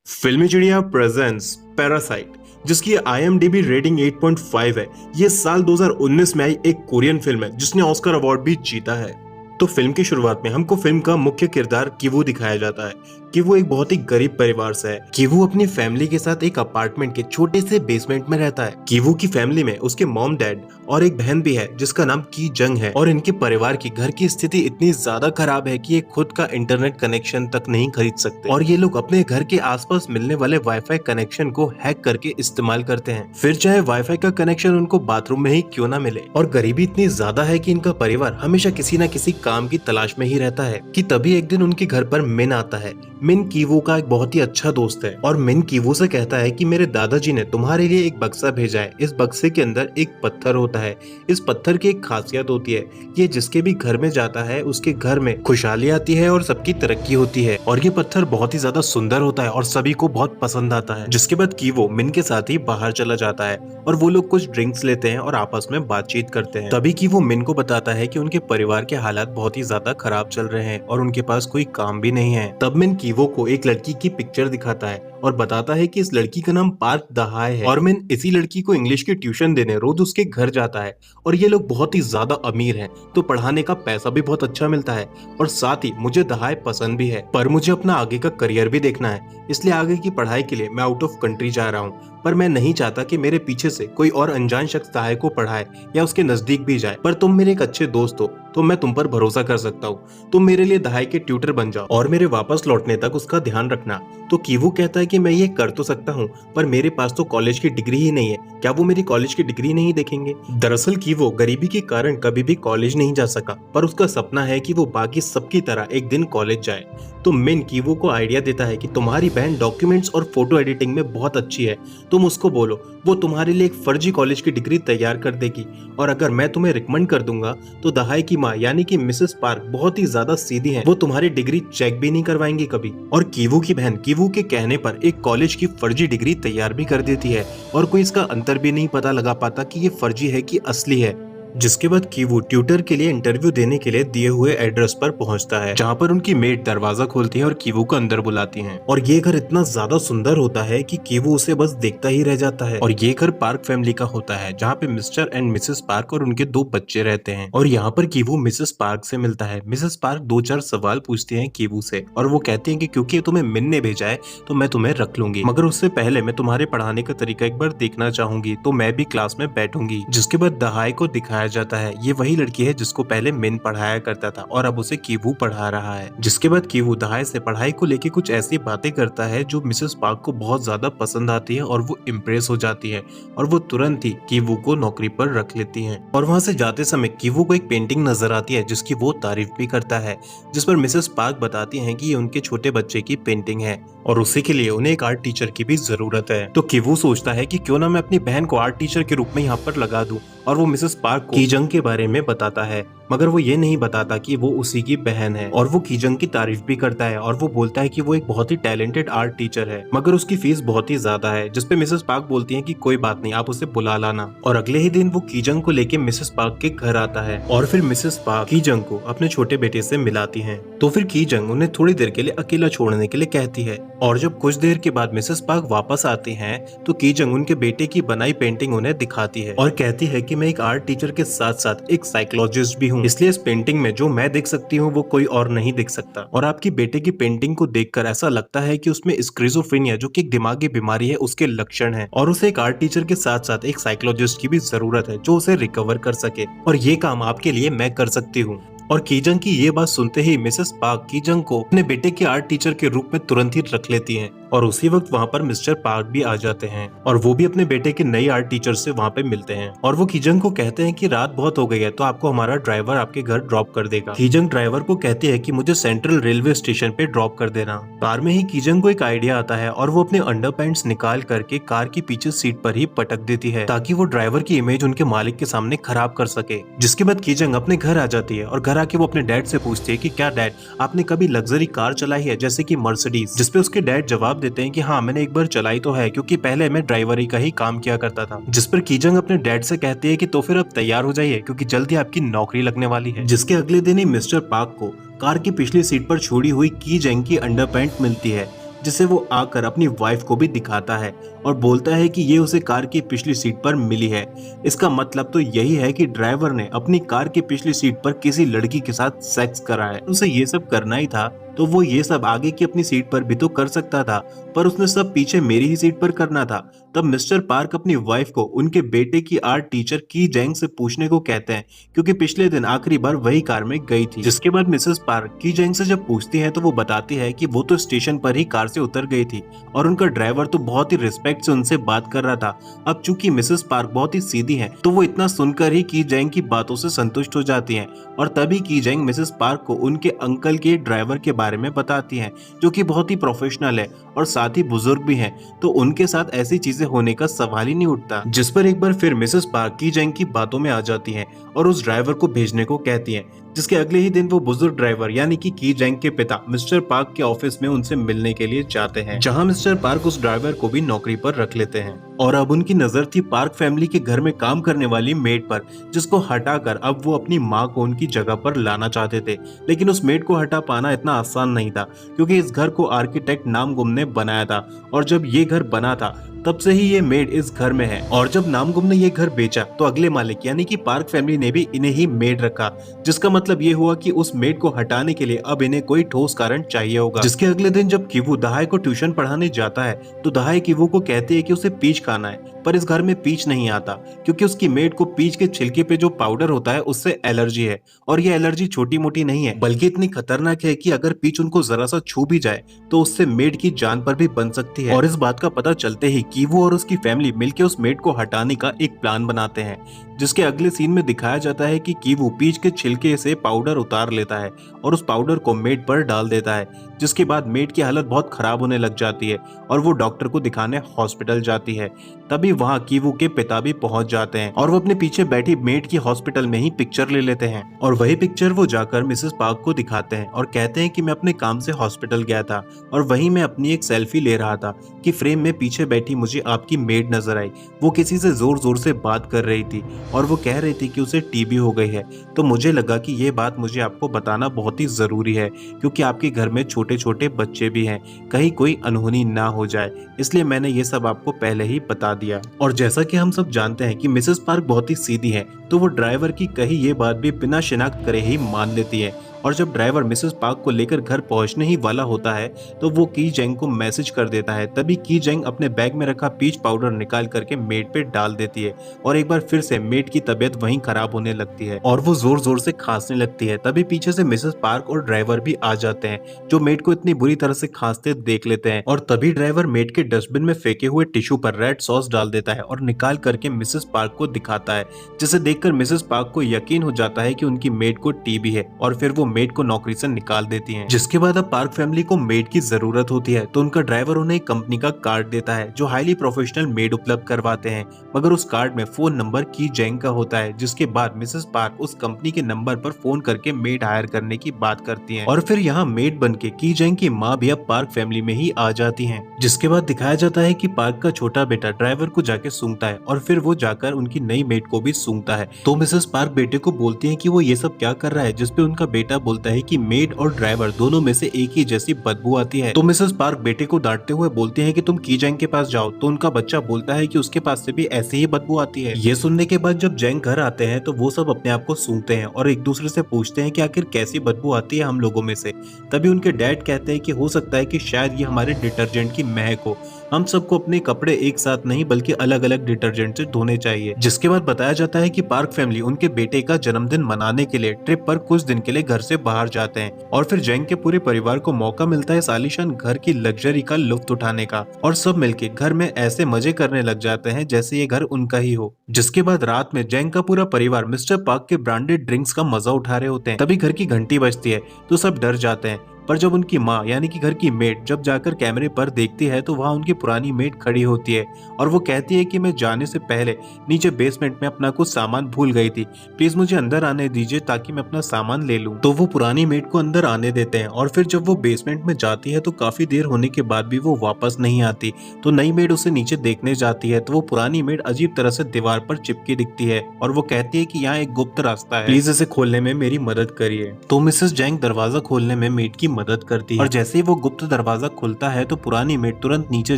फिल्मी चिड़िया presence parasite, जिसकी IMDb रेटिंग 8.5 है। ये साल 2019 में आई एक कोरियन फिल्म है जिसने ऑस्कर अवार्ड भी जीता है। तो फिल्म की शुरुआत में हमको फिल्म का मुख्य किरदार किवू दिखाया जाता है। किवू एक बहुत ही गरीब परिवार से है। किवू अपनी फैमिली के साथ एक अपार्टमेंट के छोटे से बेसमेंट में रहता है। किवू की फैमिली में उसके मॉम डैड और एक बहन भी है जिसका नाम की जंग है। और इनके परिवार की घर की स्थिति इतनी ज्यादा खराब है कि ये खुद का इंटरनेट कनेक्शन तक नहीं खरीद सकते और ये लोग अपने घर के आसपास मिलने वाले वाईफाई कनेक्शन को हैक करके इस्तेमाल करते हैं, फिर चाहे वाईफाई का कनेक्शन उनको बाथरूम में ही क्यों ना मिले। और गरीबी इतनी ज्यादा है कि इनका परिवार हमेशा किसी न किसी काम की तलाश में ही रहता है कि तभी एक दिन उनके घर पर मिन आता है। मिन कीवू का एक बहुत ही अच्छा दोस्त है और मिन कीवू से कहता है कि मेरे दादाजी ने तुम्हारे लिए एक बक्सा भेजा है। इस बक्से के अंदर एक पत्थर होता है। इस पत्थर की एक खासियत होती है, ये जिसके भी घर में जाता है उसके घर में खुशहाली आती है और सबकी तरक्की होती है। और ये पत्थर बहुत ही ज्यादा सुंदर होता है और सभी को बहुत पसंद आता है। जिसके बाद कीवू मिन के साथ ही बाहर चला जाता है और वो लोग कुछ ड्रिंक्स लेते हैं और आपस में बातचीत करते हैं। तभी कीवू मिन को बताता है कि उनके परिवार के हालात बहुत ही ज्यादा खराब चल रहे हैं और उनके पास कोई काम भी नहीं है। तब मिन कीवो को एक लड़की की पिक्चर दिखाता है और बताता है कि इस लड़की का नाम पार्क दहाय है और मिन इसी लड़की को इंग्लिश की ट्यूशन देने रोज उसके घर जाता है। और ये लोग बहुत ही ज्यादा अमीर हैं, तो पढ़ाने का पैसा भी बहुत अच्छा मिलता है और साथ ही मुझे दहाय पसंद भी है, पर मुझे अपना आगे का करियर भी देखना है, इसलिए आगे की पढ़ाई के लिए मैं आउट ऑफ कंट्री जा रहा हूँ। पर मैं नहीं चाहता कि मेरे पीछे से कोई और अनजान शख्स दहाय को पढ़ाए या उसके नजदीक भी जाए। पर तुम मेरे एक अच्छे दोस्त हो तो मैं तुम पर भरोसा कर सकता हूँ। तुम मेरे लिए दहाय के ट्यूटर बन जाओ और मेरे वापस लौटने तक उसका ध्यान रखना। तो कीवू कहता है कि मैं ये कर तो सकता हूँ, पर मेरे पास तो कॉलेज की डिग्री ही नहीं है, क्या वो मेरी कॉलेज की डिग्री नहीं देखेंगे। दरअसल कीवू गरीबी के कारण कभी भी कॉलेज नहीं जा सका, पर उसका सपना है कि वो बाकी सबकी तरह एक दिन कॉलेज जाए। तो मिन कीवू को आइडिया देता है कि तुम्हारी बहन डॉक्यूमेंट्स और फोटो एडिटिंग में बहुत अच्छी है, तुम उसको बोलो, वो तुम्हारे लिए एक फर्जी कॉलेज की डिग्री तैयार कर देगी। और अगर मैं तुम्हें रिकमेंड कर दूंगा तो दहाई की माँ यानी कि मिसेस पार्क बहुत ही ज्यादा सीधी हैं, वो तुम्हारी डिग्री चेक भी नहीं करवाएंगी कभी। और कीवू की बहन कीवू के कहने पर एक कॉलेज की फर्जी डिग्री तैयार भी कर देती है और कोई इसका अंतर भी नहीं पता लगा पाता कि ये फर्जी है कि असली है। जिसके बाद कीवू ट्यूटर के लिए इंटरव्यू देने के लिए दिए हुए एड्रेस पर पहुंचता है, जहां पर उनकी मेड दरवाजा खोलती है और कीवू को अंदर बुलाती हैं। और ये घर इतना ज्यादा सुंदर होता है कि कीवू उसे बस देखता ही रह जाता है। और ये घर पार्क फैमिली का होता है, जहाँ पे मिस्टर एंड मिसेस पार्क और उनके 2 बच्चे रहते हैं। और यहाँ पर कीवू मिसेस पार्क से मिलता है। मिसेस पार्क 2-4 सवाल पूछती है कीवू से और वो कहती है कि क्योंकि तुम्हें मिन ने भेजा है तो मैं तुम्हें रख लूंगी, मगर उससे पहले मैं तुम्हारे पढ़ाने का तरीका एक बार देखना चाहूंगी, तो मैं भी क्लास में बैठूंगी। जिसके बाद दहाई को दिखाया जाता है। ये वही लड़की है जिसको पहले मिन पढ़ाया करता था और अब उसे कीवू पढ़ा रहा है। जिसके बाद कीवू दहाई से पढ़ाई को लेके कुछ ऐसी बातें करता है जो मिसेस पार्क को बहुत ज्यादा पसंद आती है और वो इम्प्रेस हो जाती है और वो तुरंत ही कीवू को नौकरी पर रख लेती है। और वहाँ से जाते समय कीवू को एक पेंटिंग नजर आती है जिसकी वो तारीफ भी करता है, जिस पर मिसेस पार्क बताती है कि ये उनके छोटे बच्चे की पेंटिंग है और उसी के लिए उन्हें एक आर्ट टीचर की भी जरूरत है। तो कीवू सोचता है कि क्यों ना मैं अपनी बहन को आर्ट टीचर के रूप में यहाँ पर लगा दूं और वो मिसेस पार्क को कीजंग के बारे में बताता है, मगर वो ये नहीं बताता कि वो उसी की बहन है। और वो कीजंग की तारीफ भी करता है और वो बोलता है कि वो एक बहुत ही टैलेंटेड आर्ट टीचर है, मगर उसकी फीस बहुत ही ज्यादा है। जिसपे मिसेस पार्क बोलती है कि कोई बात नहीं, आप उसे बुला लाना। और अगले ही दिन वो कीजंग को लेके मिसेस पार्क के घर आता है और फिर मिसेस पार्क कीजंग को अपने छोटे बेटे से मिलाती है। तो फिर कीजंग उन्हें थोड़ी देर के लिए अकेला छोड़ने के लिए कहती है। और जब कुछ देर के बाद मिसेस पार्क वापस आती हैं तो कीजंग उनके बेटे की बनाई पेंटिंग उन्हें दिखाती है और कहती है कि मैं एक आर्ट टीचर के साथ साथ एक साइकोलॉजिस्ट भी हूँ, इसलिए इस पेंटिंग में जो मैं देख सकती हूँ वो कोई और नहीं देख सकता। और आपकी बेटे की पेंटिंग को देखकर ऐसा लगता है कि उसमें स्किज़ोफ्रेनिया जो कि एक दिमागी बीमारी है उसके लक्षण हैं और उसे एक आर्ट टीचर के साथ साथ एक साइकोलॉजिस्ट की भी जरूरत है जो उसे रिकवर कर सके, और ये काम आपके लिए मैं कर सकती हूँ। और कीजंग की ये बात सुनते ही मिसेस पार्क कीजंग को अपने बेटे के आर्ट टीचर के रूप में तुरंत ही रख लेती हैं और उसी वक्त वहाँ पर मिस्टर पार्क भी आ जाते हैं और वो भी अपने बेटे के नए आर्ट टीचर से वहाँ पे मिलते हैं। और वो कीजंग को कहते हैं कि रात बहुत हो गई है तो आपको हमारा ड्राइवर आपके घर ड्रॉप कर देगा। कीजंग ड्राइवर को कहती है कि मुझे सेंट्रल रेलवे स्टेशन पे ड्रॉप कर देना। कार में ही कीजंग को एक आइडिया आता है और वो अपने अंडरपैंट्स निकाल करके कार की पीछे सीट पर ही पटक देती है ताकि वो ड्राइवर की इमेज उनके मालिक के सामने खराब कर सके। जिसके बाद कीजंग अपने घर आ जाती है और घर आके वो अपने डैड से पूछती है कि क्या डैड आपने कभी लग्जरी कार चलाई है जैसे कि मर्सिडीज, जिसपे उसके डैड जवाब देते हैं कि हाँ मैंने एक बार चलाई तो है, क्योंकि पहले मैं ड्राइवरी का ही काम किया करता था। जिस पर कीजंग अपने डैड से कहती है कि तो फिर अब तैयार हो जाइए क्योंकि जल्दी आपकी नौकरी लगने वाली है। जिसके अगले दिन ही मिस्टर पार्क को कार की पिछली सीट पर छोड़ी हुई कीजंग की अंडरपैंट मिलती है जिसे वो आकर अपनी वाइफ को भी दिखाता है और बोलता है कि ये उसे कार की पिछली सीट पर मिली है। इसका मतलब तो यही है कि ड्राइवर ने अपनी कार की पिछली सीट पर किसी लड़की के साथ सेक्स करा है। उसे ये सब करना ही था तो वो ये सब आगे की अपनी सीट पर भी तो कर सकता था, पर उसने सब पीछे मेरी ही सीट पर करना था। तब मिस्टर पार्क अपनी वाइफ को उनके बेटे की आर्ट टीचर की जेंग से पूछने को कहते हैं, क्योंकि पिछले दिन आखिरी बार वही कार में गई थी। जिसके बाद मिसेस पार्क की जेंग से जब पूछती है तो वो बताती है कि वो तो स्टेशन पर ही कार से उतर गई थी और उनका ड्राइवर तो बहुत ही रिस्पेक्ट से उनसे बात कर रहा था। अब चूंकि मिसेस पार्क बहुत ही सीधी है तो वो इतना सुनकर ही की जेंग की बातों से संतुष्ट हो जाती है और तभी की जेंग मिसेस पार्क को उनके अंकल के ड्राइवर के बारे में बताती हैं, जो कि बहुत ही प्रोफेशनल है और साथ ही बुजुर्ग भी हैं, तो उनके साथ ऐसी चीजें होने का सवाल ही नहीं उठता। जिस पर एक बार फिर मिसेस पार्क की जेंग की बातों में आ जाती हैं और उस ड्राइवर को भेजने को कहती हैं, जिसके अगले ही दिन वो बुजुर्ग ड्राइवर यानी कि की जेंग के पिता मिस्टर पार्क के ऑफिस में उनसे मिलने के लिए जाते हैं, जहां मिस्टर पार्क उस ड्राइवर को भी नौकरी पर रख लेते हैं। और अब उनकी नजर थी पार्क फैमिली के घर में काम करने वाली मेड पर, जिसको हटाकर अब वो अपनी माँ को उनकी जगह पर लाना चाहते थे। लेकिन उस मेड को हटा पाना इतना आसान नहीं था, क्योंकि इस घर को आर्किटेक्ट नामगुम ने बनाया था और जब ये घर बना था तब से ही ये मेड इस घर में है। और जब नामगुम ने ये घर बेचा तो अगले मालिक यानी कि पार्क फैमिली ने भी इन्हें ही मेड रखा, जिसका मतलब ये हुआ कि उस मेड को हटाने के लिए अब इन्हें कोई ठोस कारण चाहिए होगा। जिसके अगले दिन जब किवू दहाई को ट्यूशन पढ़ाने जाता है तो दहाई किवू को कहती है कि उसे पीच खाना है, पर इस घर में पीच नहीं आता क्योंकि उसकी मेड को पीच के छिलके पे जो पाउडर होता है उससे एलर्जी है। और ये एलर्जी छोटी मोटी नहीं है, बल्कि इतनी खतरनाक है कि अगर पीच उनको जरा सा छू भी जाए तो उससे मेड की जान पर भी बन सकती है। और इस बात का पता चलते ही कीवू और उसकी फैमिली मिलकर उस मेड को हटाने का एक प्लान बनाते हैं, जिसके अगले सीन में दिखाया जाता है कि कीवू पीच के छिलके से पाउडर उतार लेता है और उस पाउडर को मेड पर डाल देता है, जिसके बाद मेड की हालत बहुत खराब होने लग जाती है और वो डॉक्टर को दिखाने हॉस्पिटल जाती है। तभी वहाँ कीवू के पिता भी पहुंच जाते हैं और वो अपने पीछे बैठी मेड की हॉस्पिटल में ही पिक्चर ले लेते हैं और वही पिक्चर वो जाकर मिसेस पार्क को दिखाते हैं और कहते हैं कि मैं अपने काम से हॉस्पिटल गया था और वहीं मैं अपनी एक सेल्फी ले रहा था कि फ्रेम में पीछे बैठी मुझे आपकी मेड नजर आई। वो किसी से जोर जोर से बात कर रही थी और वो कह रही थी कि उसे टीबी हो गई है। तो मुझे लगा कि ये बात मुझे आपको बताना बहुत ही जरूरी है, क्योंकि आपके घर में छोटे छोटे बच्चे भी हैं, कहीं कोई अनहोनी ना हो जाए, इसलिए मैंने ये सब आपको पहले ही बता दिया। और जैसा कि हम सब जानते हैं कि मिसेस पार्क बहुत ही सीधी है, तो वो ड्राइवर की कही ये बात भी बिना शिनाख्त करे ही मान लेती है। और जब ड्राइवर मिसेस पार्क को लेकर घर पहुंचने ही वाला होता है तो वो की जेंग को मैसेज कर देता है। तभी की जेंग अपने बैग में रखा पीच पाउडर निकाल करके मेड पे डाल देती है और एक बार फिर से मेड की तबीयत वहीं खराब होने लगती है और वो जोर जोर से खांसने लगती है। तभी पीछे से मिसेस पार्क और ड्राइवर भी आ जाते हैं, जो मेड को इतनी बुरी तरह से खांसते देख लेते हैं और तभी ड्राइवर मेड के डस्टबिन में फेंके हुए टिश्यू पर रेड सॉस डाल देता है और निकाल करके मिसेस पार्क को दिखाता है, जिसे देखकर मिसेस पार्क को यकीन हो जाता है कि उनकी मेड को टीबी है और फिर वो मेड को नौकरी से निकाल देती हैं। जिसके बाद अब पार्क फैमिली को मेड की जरूरत होती है तो उनका ड्राइवर उन्हें एक कंपनी का कार्ड देता है जो हाईली प्रोफेशनल मेड उपलब्ध करवाते हैं, मगर उस कार्ड में फोन नंबर की जेंग का होता है। जिसके बाद मिसेस पार्क उस कंपनी के नंबर पर फोन करके मेड हायर करने की बात करती हैं और फिर यहाँ मेड बनके की जेंग की माँ भी अब पार्क फैमिली में ही आ जाती हैं। जिसके बाद दिखाया जाता है कि पार्क का छोटा बेटा ड्राइवर को जाके सूंघता है और फिर वो जाकर उनकी नई मेड को भी सूंघता है। तो मिसेस पार्क बेटे को बोलती है कि वो ये सब क्या कर रहा है, जिसपे उनका बेटा बोलता है कि मेड और ड्राइवर दोनों में से एक ही जैसी बदबू आती है। तो मिसेस पार्क बेटे को डांटते हुए बोलती है कि तुम की जेंग के पास जाओ, तो उनका बच्चा बोलता है कि उसके पास से भी ऐसी ही बदबू आती है। ये सुनने के बाद जब जेंग घर आते हैं तो वो सब अपने आप को सूंघते हैं और एक दूसरे से पूछते हैं कि आखिर कैसी बदबू आती है हम लोगों में से। तभी उनके डैड कहते हैं कि हो सकता है कि शायद ये हमारे डिटर्जेंट की महक हो, हम सबको अपने कपड़े एक साथ नहीं बल्कि अलग अलग डिटर्जेंट से धोने चाहिए। जिसके बाद बताया जाता है कि पार्क फैमिली उनके बेटे का जन्मदिन मनाने के लिए ट्रिप पर कुछ दिन के लिए घर से बाहर जाते हैं और फिर जेंग के पूरे परिवार को मौका मिलता है आलीशान घर की लग्जरी का लुत्फ उठाने का और सब मिलके घर में ऐसे मजे करने लग जाते हैं जैसे ये घर उनका ही हो। जिसके बाद रात में जेंग का पूरा परिवार मिस्टर पार्क के ब्रांडेड ड्रिंक्स का मजा उठा रहे होते हैं। तभी घर की घंटी बजती है तो सब डर जाते हैं, पर जब उनकी माँ यानी कि घर की मेड जब जाकर कैमरे पर देखती है तो वहाँ उनकी पुरानी मेड खड़ी होती है और वो कहती है कि मैं जाने से पहले नीचे बेसमेंट में अपना कुछ सामान भूल गई थी, प्लीज मुझे अंदर आने दीजिए ताकि मैं अपना सामान ले लूं। तो वो पुरानी मेड को अंदर आने देते हैं और फिर जब वो बेसमेंट में जाती है तो काफी देर होने के बाद भी वो वापस नहीं आती। तो नई मेड उसे नीचे देखने जाती है तो वो पुरानी मेड अजीब तरह से दीवार पर चिपकी दिखती है और वो कहती है कि यहाँ एक गुप्त रास्ता है, प्लीज इसे खोलने में मेरी मदद करिए। तो मिसेस जेंग दरवाजा खोलने में मेड की मदद करती है। और जैसे ही वो गुप्त दरवाजा खुलता है तो पुरानी मेड तुरंत नीचे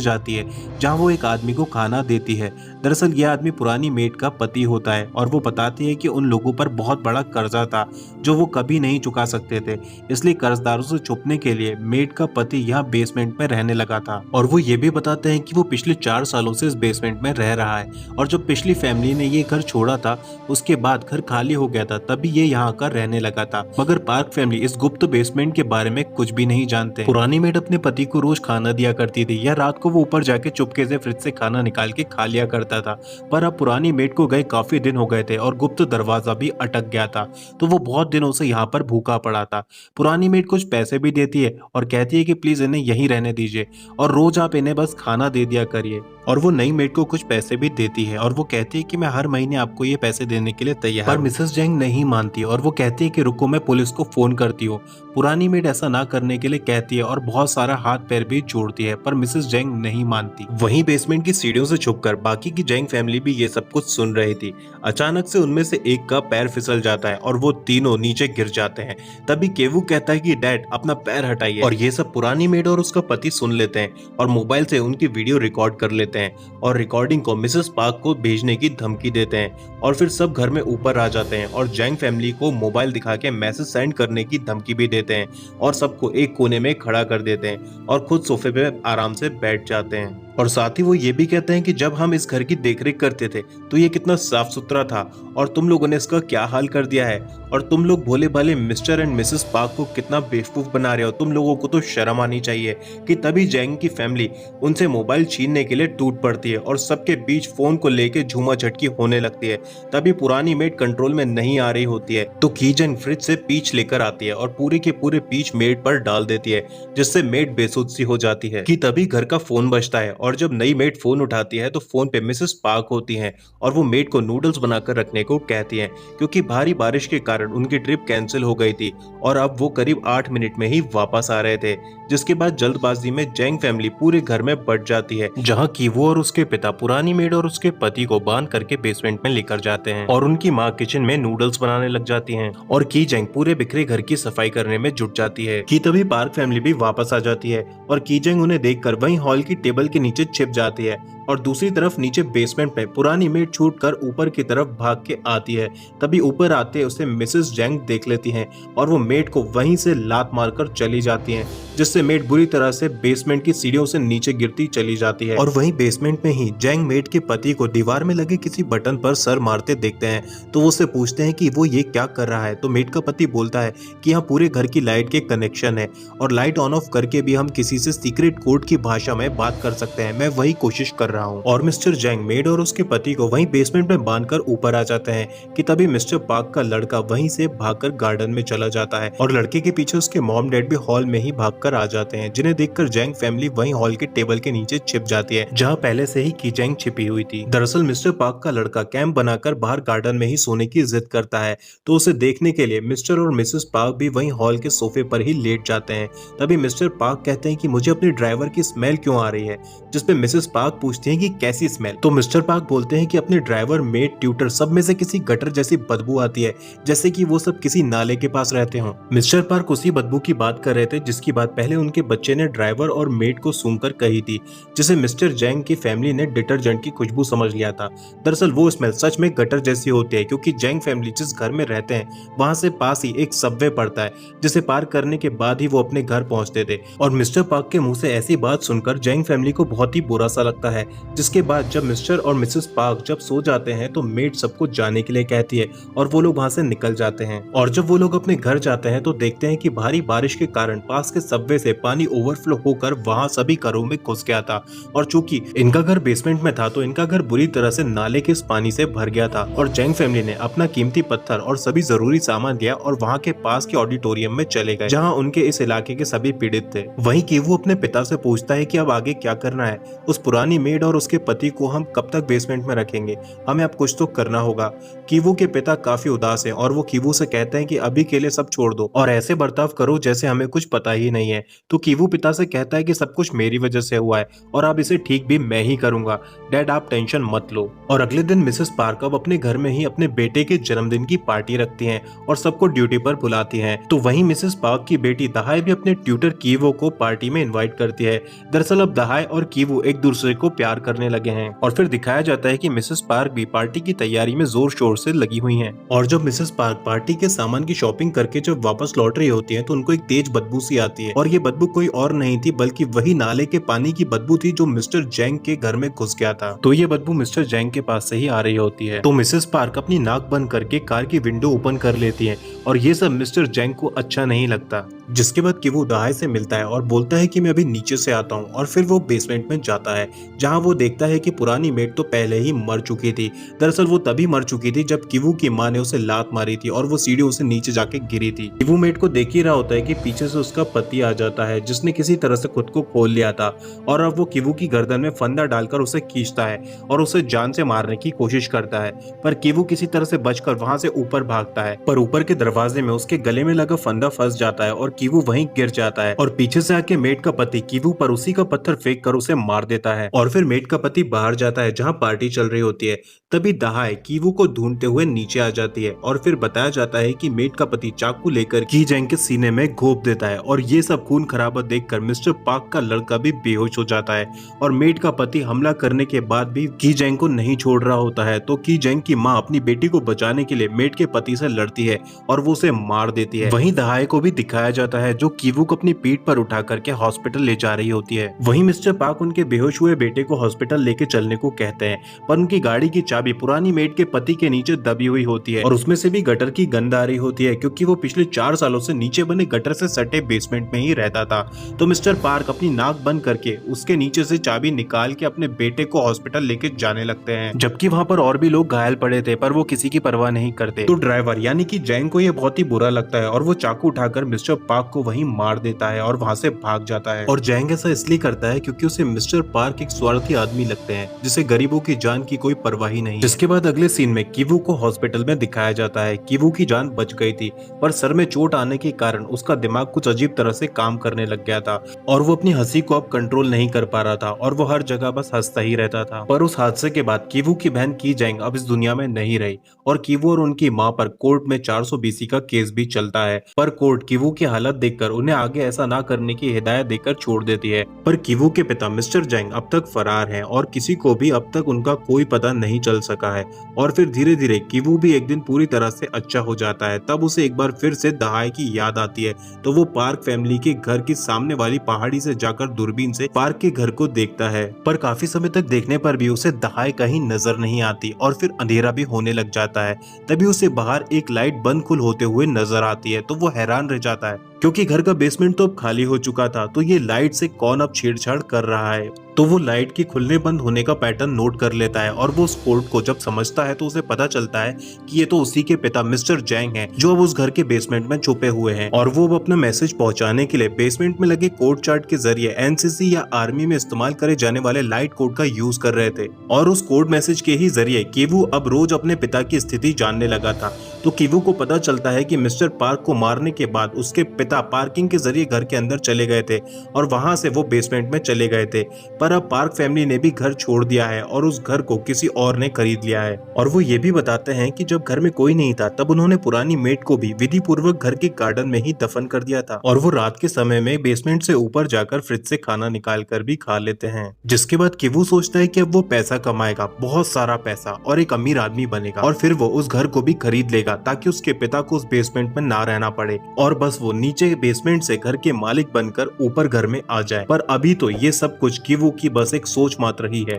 जाती है, जहाँ वो एक आदमी को खाना देती है। दरअसल ये आदमी पुरानी मेड का पति होता है और वो बताती है कि उन लोगों पर बहुत बड़ा कर्जा था जो वो कभी नहीं चुका सकते थे, इसलिए कर्जदारों से छुपने के लिए मेड का पति यहाँ बेसमेंट में रहने लगा था। और वो ये भी बताते हैं कि वो पिछले 4 सालों से इस बेसमेंट में रह रहा है और जब पिछली फैमिली ने ये घर छोड़ा था उसके बाद घर खाली हो गया था, तभी ये यहाँ आकर रहने लगा था। मगर पार्क फैमिली इस गुप्त बेसमेंट के बारे में कुछ भी नहीं जानते। पुरानी मेड अपने पति को रोज खाना दिया करती थी या रात को वो ऊपर जाके चुपके से फ्रिज से खाना निकाल के खा लिया करता था, पर अब पुरानी मेड को गए काफी दिन हो गए थे और गुप्त दरवाजा भी अटक गया था, तो वो बहुत दिनों से यहाँ पर भूखा पड़ा था। पुरानी मेड कुछ पैसे भी देती है और कहती है कि प्लीज इन्हें यहीं रहने दीजिए और रोज आप इन्हें बस खाना दे दिया करिए। और वो नई मेड को कुछ पैसे भी देती है और वो कहती है कि मैं हर महीने आपको ये पैसे देने के लिए तैयार हूं। पर मिसेस जेंग नहीं मानती और वो कहती है कि रुको, मैं पुलिस को फोन करती हूँ। पुरानी मेड ऐसा ना करने के लिए कहती है और बहुत सारा हाथ पैर भी जोड़ती है, पर मिसेस जेंग नहीं मानती। वहीं बेसमेंट की सीढ़ियों से छुपकर बाकी की जेंग फैमिली भी ये सब कुछ सुन रही थी। अचानक से उनमें से एक का पैर फिसल जाता है और वो तीनों नीचे गिर जाते हैं। तभी केवू कहता है कि डैड अपना पैर हटाइए, और ये सब पुरानी मेड और उसका पति सुन लेते हैं और मोबाइल से उनकी वीडियो रिकॉर्ड कर लेते हैं और रिकॉर्डिंग को मिसेस पार्क को भेजने की धमकी देते हैं। और फिर सब घर में ऊपर आ जाते हैं और जेंग फैमिली को मोबाइल दिखा के मैसेज सेंड करने की धमकी भी देते हैं और सबको एक कोने में खड़ा कर देते हैं और खुद सोफे पे आराम से बैठ जाते हैं। और साथ ही वो ये भी कहते हैं कि जब हम इस घर की देखरेख करते थे तो ये कितना साफ सुथरा था और तुम लोगों ने इसका क्या हाल कर दिया है, और तुम लोग भोले भाले मिस्टर एंड मिसेस पार्क को कितना बेवकूफ बना रहे हो, तुम लोगों को तो शर्म आनी चाहिए। कि तभी जेंग की फैमिली उनसे मोबाइल छीनने के लिए टूट पड़ती है और सबके बीच फोन को लेके झूमा झटकी होने लगती है। तभी पुरानी मेड कंट्रोल में नहीं आ रही होती है तो की जेंग फ्रिज से पीच लेकर आती है और पूरे के पूरे पीच मेड पर डाल देती है, जिससे मेड बेसुध सी हो जाती है। कि तभी घर का फोन बजता है और जब नई मेड फोन उठाती है तो फोन पे मिसेस पार्क होती हैं और वो मेड को नूडल्स बनाकर रखने को कहती हैं, क्योंकि भारी बारिश के कारण उनकी ट्रिप कैंसिल हो गई थी और अब वो करीब 8 मिनट में ही वापस आ रहे थे। जिसके बाद जल्दबाजी में जेंग फैमिली पूरे घर में बढ़ जाती है, जहाँ की वो और उसके पिता पुरानी मेड और उसके पति को बांध करके बेसमेंट में लेकर जाते हैं और उनकी माँ किचन में नूडल्स बनाने लग जाती हैं और की जेंग पूरे बिखरे घर की सफाई करने में जुट जाती है। कि तभी पार्क फैमिली भी वापस आ जाती है और की जेंग उन्हें देखकर वहीं हॉल की टेबल के नीचे छिप जाती है और दूसरी तरफ नीचे बेसमेंट में पुरानी मेड छूटकर ऊपर की तरफ भाग के आती है। तभी ऊपर आते उसे मिसेस जेंग देख लेती हैं और वो मेड को वहीं से लात मारकर चली जाती हैं, जिससे मेड बुरी तरह से बेसमेंट की सीढ़ियों से नीचे गिरती चली जाती है। और वहीं बेसमेंट में ही जेंग मेड के पति को दीवार में लगे किसी बटन पर सर मारते देखते हैं, तो वो उससे पूछते हैं कि वो ये क्या कर रहा है। तो मेड का पति बोलता है कि यहाँ पूरे घर की लाइट के कनेक्शन है और लाइट ऑन ऑफ करके भी हम किसी से सीक्रेट कोड की भाषा में बात कर सकते हैं, मैं वही कोशिश कर रहा हूँ। और मिस्टर जेंग मेड और उसके पति को वहीं बेसमेंट में बांधकर ऊपर आ जाते हैं कि तभी मिस्टर पार्क का लड़का वहीं से भागकर गार्डन में चला जाता है और लड़के के पीछे उसके मॉम डैड भी हॉल में ही भागकर आ जाते हैं, जिन्हें देखकर जेंग फैमिली वहीं हॉल के टेबल के नीचे छिप जाती है, जहां पहले से ही की जेंग छिपी हुई थी। दरअसल मिस्टर पार्क का लड़का कैंप बनाकर बाहर गार्डन में ही सोने की जिद करता है, तो उसे देखने के लिए मिस्टर और मिसेस पार्क भी वहीं हॉल के सोफे पर ही लेट जाते हैं। तभी मिस्टर पार्क कहते हैं कि मुझे अपने ड्राइवर की स्मेल क्यों आ रही है, जिसपे मिसेस पार्क पूछती हैं कि कैसी स्मेल। तो मिस्टर पार्क बोलते हैं कि अपने ड्राइवर, मेड, ट्यूटर सब में से किसी गटर जैसी बदबू आती है, जैसे कि वो सब किसी नाले के पास रहते हों। मिस्टर पार्क उसी बदबू की बात कर रहे थे जिसकी बात पहले उनके बच्चे ने ड्राइवर और मेड को सूंघकर कही थी, जिसे मिस्टर जेंग की फैमिली ने डिटर्जेंट की खुशबू समझ लिया था। दरअसल वो स्मेल सच में गटर जैसी होती है, क्योंकि जेंग फैमिली जिस घर में रहते हैं वहां से पास ही एक सबवे पड़ता है, जिसे पार करने के बाद ही वो अपने घर पहुंचते थे। और मिस्टर पार्क के मुंह से ऐसी बात सुनकर जेंग फैमिली को बहुत ही बुरा सा लगता है। जिसके बाद जब मिस्टर और मिसेस पार्क जब सो जाते हैं तो मेड सबको जाने के लिए कहती है और वो लोग वहां से निकल जाते हैं। और जब वो लोग अपने घर जाते हैं तो देखते हैं कि भारी बारिश के कारण पास के सबवे से पानी ओवरफ्लो होकर वहां सभी घरों में घुस गया था, और चूंकि इनका घर बेसमेंट में था तो इनका घर बुरी तरह से नाले के इस पानी से भर गया था। और जेंग फैमिली ने अपना कीमती पत्थर और सभी जरूरी सामान लिया और वहां के पास के ऑडिटोरियम में चले गए, जहां उनके इस इलाके के सभी पीड़ित थे। वहीं कीवू अपने पिता से पूछता है कि अब आगे क्या करना है, उस पुरानी मेड और उसके पति को हम कब तक बेसमेंट में रखेंगे, हमें अब कुछ तो करना होगा। कीवू के पिता काफी उदास हैं और वो कीवू से कहते हैं कि अभी के लिए सब छोड़ दो और ऐसे बर्ताव करो जैसे हमें कुछ पता ही नहीं है। तो कीवू पिता से कहता है कि सब कुछ मेरी वजह से हुआ है और अब इसे ठीक भी मैं ही करूंगा, डैड आप टेंशन मत लो। और अगले दिन मिसेस पार्क अब अपने घर में ही अपने बेटे के जन्मदिन की पार्टी रखती हैं और सबको ड्यूटी पर बुलाती हैं। तो वहीं मिसेस पार्क की बेटी दहाई भी अपने ट्यूटर कीवू को पार्टी में इनवाइट करती है। दरअसल अब दहाई और कीवू एक दूसरे को प्यार करने लगे हैं और फिर दिखाया जाता है कि मिसेस पार्क भी पार्टी की तैयारी में जोर शोर से लगी हुई हैं। और जब मिसेस पार्क पार्टी के सामान की शॉपिंग करके जब वापस लौट रही होती हैं तो उनको एक तेज बदबू सी आती है और ये बदबू कोई और नहीं थी बल्कि वही नाले के पानी की बदबू थी जो मिस्टर जैंग के घर में घुस गया था। तो ये बदबू मिस्टर जैंग के पास से ही आ रही होती है। तो मिसेस पार्क अपनी नाक बंद करके कार की विंडो ओपन कर लेती है और ये सब मिस्टर जैंग को अच्छा नहीं लगता। जिसके बाद कि वो दहाई से मिलता है और बोलता है कि मैं अभी नीचे से आता हूँ और फिर वो बेसमेंट में जाता है जहाँ वो देखता है कि पुरानी मेड तो पहले ही मर चुकी थी। दरअसल वो तभी मर चुकी थी जब कीवू की माँ ने उसे लात मारी थी और वो सीढ़ियों से नीचे जाके गिरी थी। कीवू मेड को देख ही रहा होता है कि पीछे से उसका पति आ जाता है जिसने किसी तरह से खुद को खोल लिया था और अब वो कीवू की गर्दन में फंदा डालकर उसे खींचता है और उसे जान से मारने की कोशिश करता है। पर कीवू किसी तरह से बचकर वहां से ऊपर भागता है पर ऊपर के दरवाजे में उसके गले में लगा फंदा फंस जाता है और कीवू वहीं गिर जाता है और पीछे से आके मेड का पति कीवू पर उसी का पत्थर फेंक कर उसे मार देता है। और फिर मेड का पति बाहर जाता है जहाँ पार्टी चल रही होती है। तभी दहाई कीवू को ढूंढते हुए नीचे आ जाती है और फिर बताया जाता है कि मेड का पति चाकू लेकर की जैंग के सीने में घोंप देता है और ये सब खून खराबा देखकर मिस्टर पार्क का लड़का भी बेहोश हो जाता है और मेड का पति हमला करने के बाद भी की जैंग को नहीं छोड़ रहा होता है। तो की जैंग की माँ अपनी बेटी को बचाने के लिए मेड के पति से लड़ती है और वो उसे मार देती है। वहीं दहाई को भी दिखाया जाता है जो कीवू को अपनी पीठ पर उठा करके हॉस्पिटल ले जा रही होती है। वहीं मिस्टर पार्क उनके बेहोश हुए बेटे को हॉस्पिटल लेके चलने को कहते हैं पर उनकी गाड़ी की चाबी पुरानी मेड के पति के नीचे दबी हुई होती है और उसमें से भी गटर की गंध आ रही होती है क्योंकि वो पिछले 4 सालों से नीचे बने गटर से सटे बेसमेंट में ही रहता था। तो मिस्टर पार्क अपनी नाक बंद करके उसके नीचे से चाबी निकाल के अपने बेटे को हॉस्पिटल लेके जाने लगते हैं जबकि वहाँ पर और भी लोग घायल पड़े थे पर वो किसी की परवाह नहीं करते। तो ड्राइवर यानी कि जैंग को ये बहुत ही बुरा लगता है और वो चाकू उठाकर मिस्टर पार्क को वहीं मार देता है और वहाँ से भाग जाता है। और जैंग ऐसा इसलिए करता है क्योंकि उसे मिस्टर पार्क एक स्वार्थी आदमी लगते हैं जिसे गरीबों की जान की कोई परवाह ही नहीं। जिसके बाद अगले सीन में कीवू को हॉस्पिटल में दिखाया जाता है। कीवू की जान बच गई थी पर सर में चोट आने के कारण उसका दिमाग कुछ अजीब तरह से काम करने लग गया था और वो अपनी हंसी को अब कंट्रोल नहीं कर पा रहा था और वो हर जगह बस हंसता ही रहता था। पर उस हादसे के बाद कीवू की बहन की जैंग अब इस दुनिया में नहीं रही और कीवू और उनकी माँ पर कोर्ट में 400 BC का केस भी चलता है पर कोर्ट कीवू की हालत देखकर उन्हें आगे ऐसा ना करने की हिदायत देकर छोड़ देती है। पर कीवू के पिता मिस्टर जैंग अब तक फरार हैं और किसी को भी अब तक उनका कोई पता नहीं चल सका है। और फिर धीरे धीरे कीवू भी एक दिन पूरी तरह से अच्छा हो जाता है। तब उसे एक बार फिर से दहाई की याद आती है तो वो पार्क फैमिली के घर की सामने वाली पहाड़ी से जाकर दूरबीन से पार्क के घर को देखता है पर काफी समय तक देखने पर भी उसे दहाई कहीं नजर नहीं आती और फिर अंधेरा भी होने लग जाता है। तभी उसे बाहर एक लाइट बंद खुल होते हुए नजर आती है तो वो हैरान रह जाता है क्योंकि घर का बेसमेंट तो अब खाली हो चुका था। तो ये लाइट से कौन अब छेड़छाड़ कर रहा है। तो वो लाइट की खुलने बंद होने का पैटर्न नोट कर लेता है और वो उस कोड को जब समझता है तो उसे पता चलता है कि ये तो उसी के पिता मिस्टर जैंग हैं जो अब उस घर के बेसमेंट में छुपे हुए हैं और वो अब अपना मैसेज पहुंचाने के लिए बेसमेंट में लगे कोड चार्ट के जरिए एनसीसी या आर्मी में इस्तेमाल करे जाने वाले लाइट कोड का यूज कर रहे थे। और उस कोड मैसेज के ही जरिए कीवू अब रोज अपने पिता की स्थिति जानने लगा था। तो कीवू को पता चलता है कि मिस्टर पार्क को मारने के बाद उसके पिता पार्किंग के जरिए घर के अंदर चले गए थे और वहां से वो बेसमेंट में चले गए थे। पर अब पार्क फैमिली ने भी घर छोड़ दिया है और उस घर को किसी और ने खरीद लिया है। और वो ये भी बताते हैं कि जब घर में कोई नहीं था तब उन्होंने पुरानी मेड को भी विधि पूर्वक घर के गार्डन में ही दफन कर दिया था और वो रात के समय में बेसमेंट से ऊपर जाकर फ्रिज से खाना निकाल कर भी खा लेते हैं। जिसके बाद कीवू सोचता है कि अब वो पैसा कमाएगा, बहुत सारा पैसा, और एक अमीर आदमी बनेगा और फिर वो उस घर को भी खरीद लेगा ताकि उसके पिता को उस बेसमेंट में ना रहना पड़े और बस वो नीचे बेसमेंट से घर के मालिक बनकर ऊपर घर में आ जाए। पर अभी तो ये सब कुछ कीवू की बस एक सोच मात्र ही है।